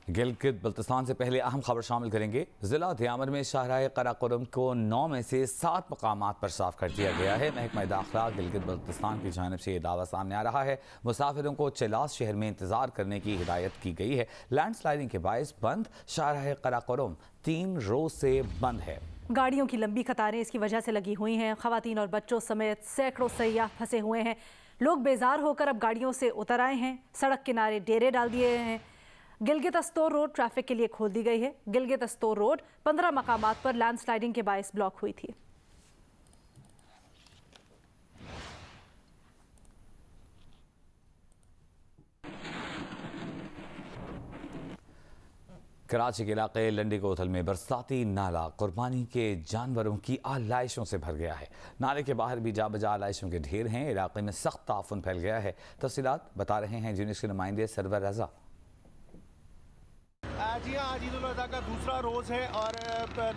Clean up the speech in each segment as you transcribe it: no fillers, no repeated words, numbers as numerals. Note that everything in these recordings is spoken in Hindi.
गिलगित बल्तिस्तान से पहले अहम खबर शामिल करेंगे। जिला दियामर में शाहराह कराकोरम को 9 में से 7 मकामात पर साफ कर दिया गया है। महकमा दाखिला गिलगित बल्तिस्तान की जानिब से ये दावा सामने आ रहा है। मुसाफिरों को चिलास शहर में इंतजार करने की हिदायत की गई है। लैंडस्लाइडिंग के बायस बंद शाहराह कराकोरम 3 रोज से बंद है। गाड़ियों की लंबी कतारें इसकी वजह से लगी हुई हैं। खवातीन और बच्चों समेत सैकड़ों सयाह फंसे हुए हैं। लोग बेजार होकर अब गाड़ियों से उतर आए हैं। सड़क किनारे डेरे डाल दिए हैं। गिलगित अस्तोर रोड ट्रैफिक के लिए खोल दी गई है। गिलगित अस्तोर रोड 15 मकामात पर लैंडस्लाइडिंग के बायस ब्लॉक हुई थी। कराची के इलाके लंडी कोथल में बरसाती नाला कुर्बानी के जानवरों की आलाइशों से भर गया है। नाले के बाहर भी जा बजा आलाइशों के ढेर हैं। इलाके में सख्त ताफुन फैल गया है। तफसीलात बता रहे हैं यूनिस के नुमाइंदे सरवर रजा। जी हाँ, आज ईद उल अज़हा का दूसरा रोज़ है और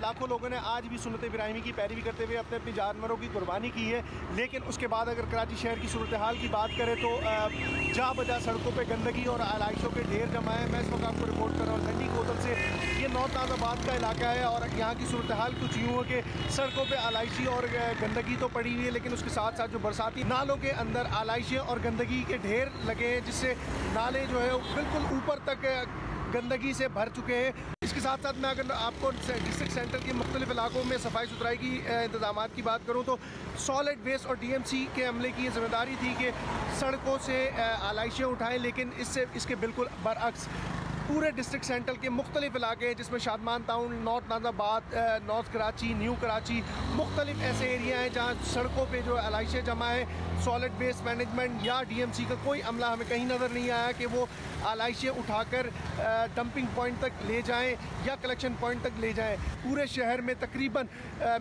लाखों लोगों ने आज भी सुन्नत इब्राहिमी की पैरवी करते हुए अपने अपने जानवरों की कुर्बानी की है। लेकिन उसके बाद अगर कराची शहर की सूरत हाल की बात करें तो जहाँ बजा सड़कों पे गंदगी और आलाइशों के ढेर जमा है। मैं इस वक्त आपको रिपोर्ट कर रहा हूँ लंडी कोतल से। ये नॉर्थ नाज़ाबाद का इलाका है और यहाँ की सूरत हाल कुछ यूँ हो कि सड़कों पर आलाइशी और गंदगी तो पड़ी हुई है, लेकिन उसके साथ साथ जो बरसाती नालों के अंदर आलाइशें और गंदगी के ढेर लगे हैं, जिससे नाले जो है बिल्कुल ऊपर तक गंदगी से भर चुके हैं। इसके साथ साथ मैं अगर आपको डिस्ट्रिक्ट सेंटर के मुख्तलिफ इलाकों में सफाई सुथराई की इंतजाम की बात करूँ तो सॉलिड वेस्ट और DMC के अमले की ये जिम्मेदारी थी कि सड़कों से आलाइशें उठाएं, लेकिन इसके बिल्कुल बरअक्स पूरे डिस्ट्रिक्ट सेंटर के मुख्तलिफ इलाके हैं, जिसमें Shadman town, north Nazimabad, north Karachi, new Karachi, मुख्तलिफ ऐसे एरिया हैं जहाँ सड़कों पे जो आलाइशें जमा है। सॉलिड वेस्ट मैनेजमेंट या DMC का कोई अमला हमें कहीं नज़र नहीं आया कि वो आलाइशें उठाकर डंपिंग पॉइंट तक ले जाएं या कलेक्शन पॉइंट तक ले जाएं। पूरे शहर में तकरीबन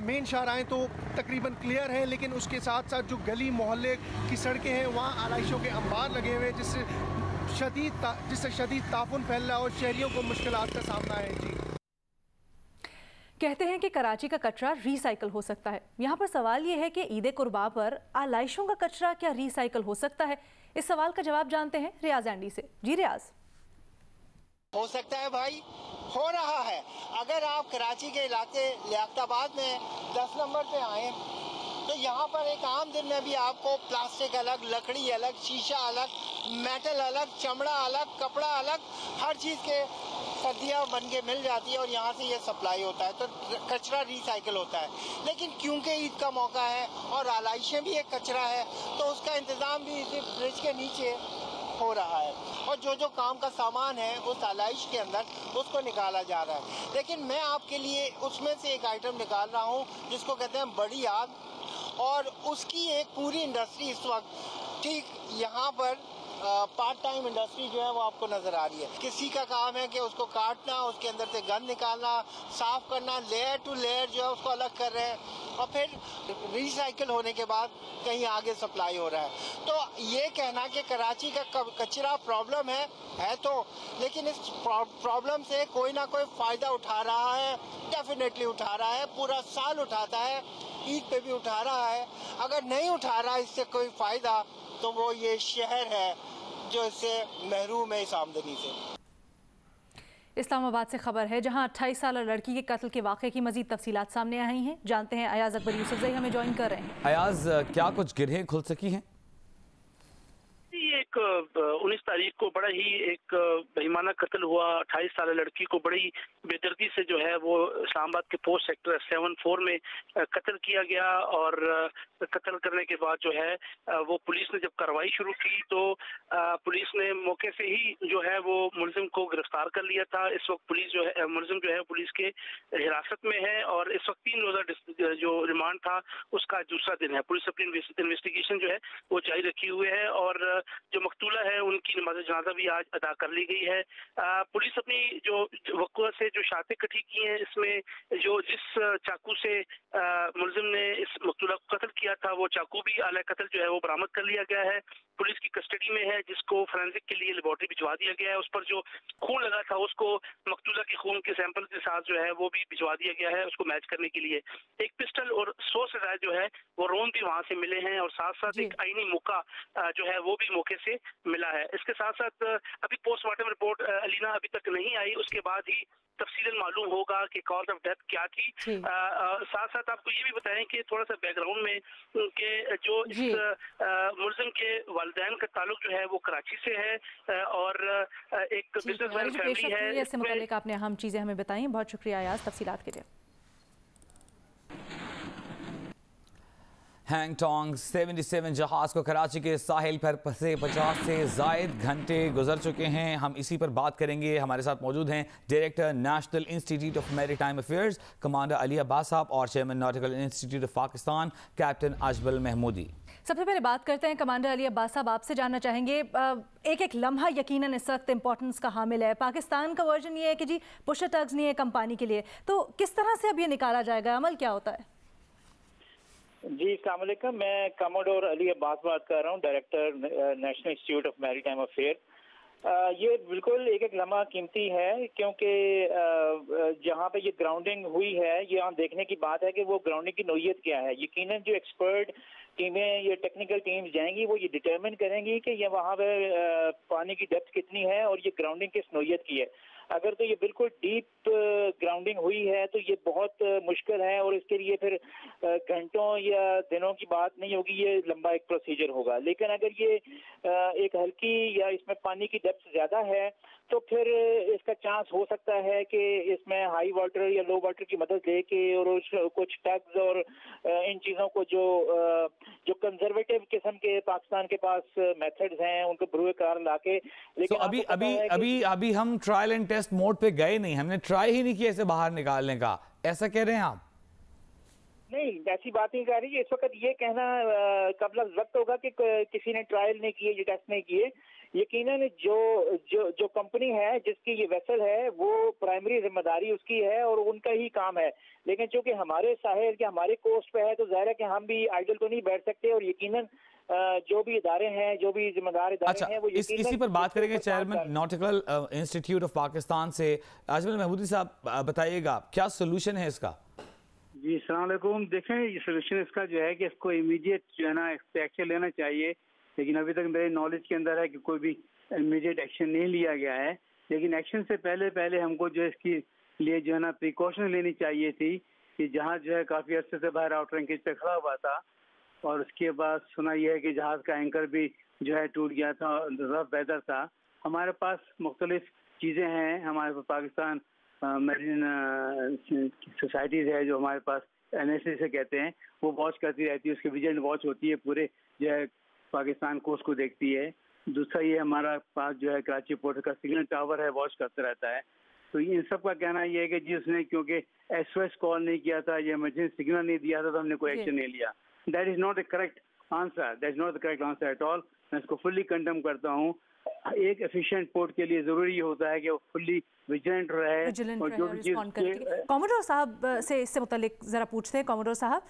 मेन शाहराएँ तो तकरीबन क्लियर हैं, लेकिन उसके साथ साथ जो गली मोहल्ले की सड़कें हैं वहाँ आलाइशों के अंबार लगे हुए हैं, जिससे शदीद ताफुन फैल रहा है और शहरियों को मुश्किलात का सामना है। जी, कहते हैं कि कराची का कचरा रीसाइकल हो सकता है। यहाँ पर सवाल ये है कि ईद कुर्बा पर आलाइशों का कचरा क्या रीसाइकल हो सकता है? इस सवाल का जवाब जानते हैं रियाज एंडी से। जी रियाज। हो सकता है भाई, हो रहा है। अगर आप कराची के इलाके लियाकताबाद में 10 नंबर पे आए तो यहाँ पर एक आम दिन में भी आपको प्लास्टिक अलग, लकड़ी अलग, शीशा अलग, मेटल अलग, चमड़ा अलग, कपड़ा अलग, हर चीज़ के सर्दियाँ बन के मिल जाती है और यहाँ से ये सप्लाई होता है, तो कचरा रिसाइकिल होता है। लेकिन क्योंकि ईद का मौका है और आलाइशें भी एक कचरा है, तो उसका इंतज़ाम भी इसी ब्रिज के नीचे हो रहा है और जो जो काम का सामान है उस आलाइश के अंदर उसको निकाला जा रहा है। लेकिन मैं आपके लिए उसमें से एक आइटम निकाल रहा हूँ जिसको कहते हैं बड़ी आग, और उसकी एक पूरी इंडस्ट्री इस वक्त ठीक यहाँ पर पार्ट टाइम इंडस्ट्री जो है वो आपको नजर आ रही है। किसी का काम है कि उसको काटना, उसके अंदर से गंद निकालना, साफ करना, लेयर टू लेयर जो है उसको अलग कर रहे हैं और फिर रिसाइकिल होने के बाद कहीं आगे सप्लाई हो रहा है। तो ये कहना कि कराची का कचरा प्रॉब्लम है तो, लेकिन इस प्रॉब्लम से कोई ना कोई फायदा उठा रहा है, डेफिनेटली उठा रहा है, पूरा साल उठाता है, ईद पे भी उठा रहा है। अगर नहीं उठा रहा इससे कोई फायदा तो वो ये शहर है जो इससे महरूम है इस आमदनी से। इस्लामाबाद से खबर है जहां 28 साल लड़की के कत्ल के वाक़े की मजीद तफसीलात सामने आई हैं। जानते हैं अयाज अकबर यूसुफजई हमें ज्वाइन कर रहे हैं। अयाज, क्या कुछ गिरहें खुल सकी हैं? एक 19 तारीख को बड़ा ही एक बेईमाना कत्ल हुआ। 28 साल लड़की को बड़ी बेदर्दी से जो है वो इस्लामाबाद के पोस्ट सेक्टर 74 में कत्ल किया गया और कत्ल करने के बाद जो है वो पुलिस ने जब कार्रवाई शुरू की तो पुलिस ने मौके से ही जो है वो मुलजिम को गिरफ्तार कर लिया था। इस वक्त पुलिस जो है मुलजिम जो है पुलिस के हिरासत में है और इस वक्त 3 रोज़ा जो रिमांड था उसका दूसरा दिन है। पुलिस अपनी इन्वेस्टिगेशन जो है वो जारी रखी हुई है और जो मकतूला है उनकी नमाज़ जनाजा भी आज अदा कर ली गई है। पुलिस अपनी जो वक़्त से जो शातें इकट्ठी की हैं इसमें जो जिस चाकू से मुलजिम ने इस मकतूला को कत्ल किया था वो चाकू भी आला कत्ल जो है वो बरामद कर लिया गया है, पुलिस की कस्टडी में है, जिसको फोरेंसिक के लिए लेबोरेटरी भिजवा दिया गया है। उस पर जो खून लगा था उसको मकतूला के खून के सैंपल के साथ जो है वो भी भिजवा दिया गया है उसको मैच करने के लिए। एक पिस्टल और 100 से ज्यादा जो है वो रोन भी वहां से मिले हैं और साथ साथ एक आईनी मुक्का जो है वो भी मौके से ये मिला है। इसके साथ साथ अभी पोस्टमार्टम रिपोर्ट अलीना अभी तक नहीं आई, उसके बाद ही तफसीलन मालूम होगा कि कॉज ऑफ डेथ क्या थी। साथ साथ आपको ये भी बताएं कि थोड़ा सा बैकग्राउंड में कि जो इस मुलजिम के वालिदैन का ताल्लुक जो है वो कराची से है और एक बिजनेसमैन फैमिली है। इससे मुताल्लिक आपने अहम चीज़ें हमें बताई, बहुत शुक्रिया अयाज तफसीलात के लिए। हैंगटोंग 77 जहाज को कराची के साहिल पर फंसे 50 से जायद घंटे गुजर चुके हैं। हम इसी पर बात करेंगे। हमारे साथ मौजूद हैं director national institute of maritime affairs commander Ali Abbas साहब और chairman nautical institute of Pakistan captain Ajmal Mahmoodi. सबसे पहले बात करते हैं कमांडर अली अब्बास साहब, आपसे जानना चाहेंगे, एक एक लम्हा यकीनन इस वक्त इंपॉर्टेंस का हामिल है। पाकिस्तान का वर्जन ये है कि जी पुशर टग्स नहीं है कंपनी के लिए, तो किस तरह से अब ये निकाला जाएगा, अमल क्या होता है? जी अस्सलाम वालेकुम, मैं कमोडोर अली अब्बास बात कर रहा हूँ, director national institute of maritime affair. ये बिल्कुल एक एक लम्हा कीमती है क्योंकि जहाँ पे ये ग्राउंडिंग हुई है, ये यहाँ देखने की बात है कि वो ग्राउंडिंग की नौयत क्या है। यकीनन जो एक्सपर्ट टीमें, ये टेक्निकल टीम्स जाएंगी, वो ये डिटरमिन करेंगी कि ये वहाँ पे पानी की डेप्थ कितनी है और ये ग्राउंडिंग किस नौयत की है। अगर तो ये बिल्कुल डीप ग्राउंडिंग हुई है तो ये बहुत मुश्किल है और इसके लिए फिर घंटों या दिनों की बात नहीं होगी, ये लंबा एक प्रोसीजर होगा। लेकिन अगर ये एक हल्की या इसमें पानी की डेप्थ ज़्यादा है तो फिर इसका चांस हो सकता है कि इसमें हाई वाटर या लो वाटर की मदद लेके और कुछ टग्स और इन चीज़ों को जो कंजर्वेटिव किस्म के पाकिस्तान के पास मेथड्स हैं उनको बरूए कार लाके। लेकिन अभी हम ट्रायल एंड टेस्ट मोड पे गए नहीं, हमने ट्राई ही नहीं किया इसे बाहर निकालने का, ऐसा कह रहे हैं आप? नहीं, ऐसी बात नहीं कर रही है। इस वक्त ये कहना कबल वक्त होगा कि किसी ने ट्रायल नहीं किए, ये टेस्ट नहीं किए। यकीनन जो कंपनी है जिसकी ये वेसल है वो प्राइमरी जिम्मेदारी उसकी है और उनका ही काम है। लेकिन चूंकि हमारे साहिल के हमारे कोस्ट पे है तो जाहिर है कि हम भी आइडल तो नहीं बैठ सकते और यकीनन जो भी इदारे हैं, जो भी जिम्मेदार इदारे हैं वो इसी पर बात करेंगे chairman nautical institute of Pakistan से अजमल महमूदी साहब, बताइएगा क्या सोल्यूशन है इसका? जी अस्सलाम वालेकुम। देखें, ये सोल्यूशन इसका जो है कि इसको इमीडिएट जो है ना एक्शन लेना चाहिए, लेकिन अभी तक मेरे नॉलेज के अंदर है कि कोई भी इमीडिएट एक्शन नहीं लिया गया है। लेकिन एक्शन से पहले हमको जो है इसके लिए जो है ना प्रिकॉशन लेनी चाहिए थी कि जहाज जो है काफ़ी अर्से से बाहर आउट रैंकेज पे खड़ा हुआ था और उसके बाद सुना यह है कि जहाज का एंकर भी जो है टूट गया था, रफ वेदर था। हमारे पास मुख्तलिफ चीज़ें हैं, हमारे पास पाकिस्तान मरीन सोसाइटीज़ है जो हमारे पास NSA से कहते हैं, वो वॉच करती रहती है, उसकी विजिलेंट वॉच होती है, पूरे जो है पाकिस्तान कोस्ट को देखती है। दूसरा ये हमारा पास जो है कराची पोर्ट का सिग्नल टावर है, वॉच करता रहता है। तो इन सब का कहना ये है कि जी उसने क्योंकि SOS कॉल नहीं किया था, ये इमरजेंसी सिग्नल नहीं दिया था तो हमने कोई एक्शन नहीं लिया। That is not the correct answer, that is not the correct answer at all. मैं इसको फुल्ली कंडेम करता हूँ। एक एफिशिएंट पोर्ट के लिए ज़रूरी होता है कि वो फुल्ली विजिलेंट रहे और जो भी चीज़। कॉमोडोर साहब से इससे मुतालिक ज़रा पूछते हैं। कॉमोडोर साहब,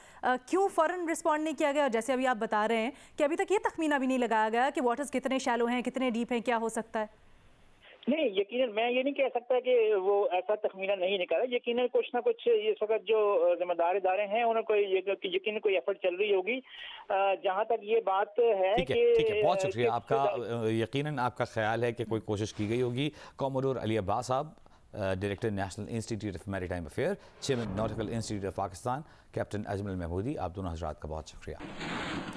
क्यों फ़ौरन रिस्पॉन्ड नहीं किया गया? जैसे अभी आप बता रहे हैं कि अभी तक ये तखमीना भी नहीं लगाया गया कि वाटर्स कितने शैलो हैं, कितने डीप हैं, क्या हो सकता है? नहीं, यकीनन मैं ये नहीं कह सकता कि वो ऐसा तखमीना नहीं निकाला। यकीनन कुछ ना कुछ इस वक्त जो जिम्मेदार इदारे हैं उन्होंने यकीनन कोई एफर्ट चल रही होगी। जहाँ तक ये बात है कि बहुत शुक्रिया आपका, यकीनन आपका ख्याल है कि कोई कोशिश की गई होगी। कॉमोडोर अली अब्बास साहब, director national institute of maritime affair, chairman nautical institute of Pakistan, captain Ajmal Mahmoodi, आप दोनों हजरात का बहुत शुक्रिया।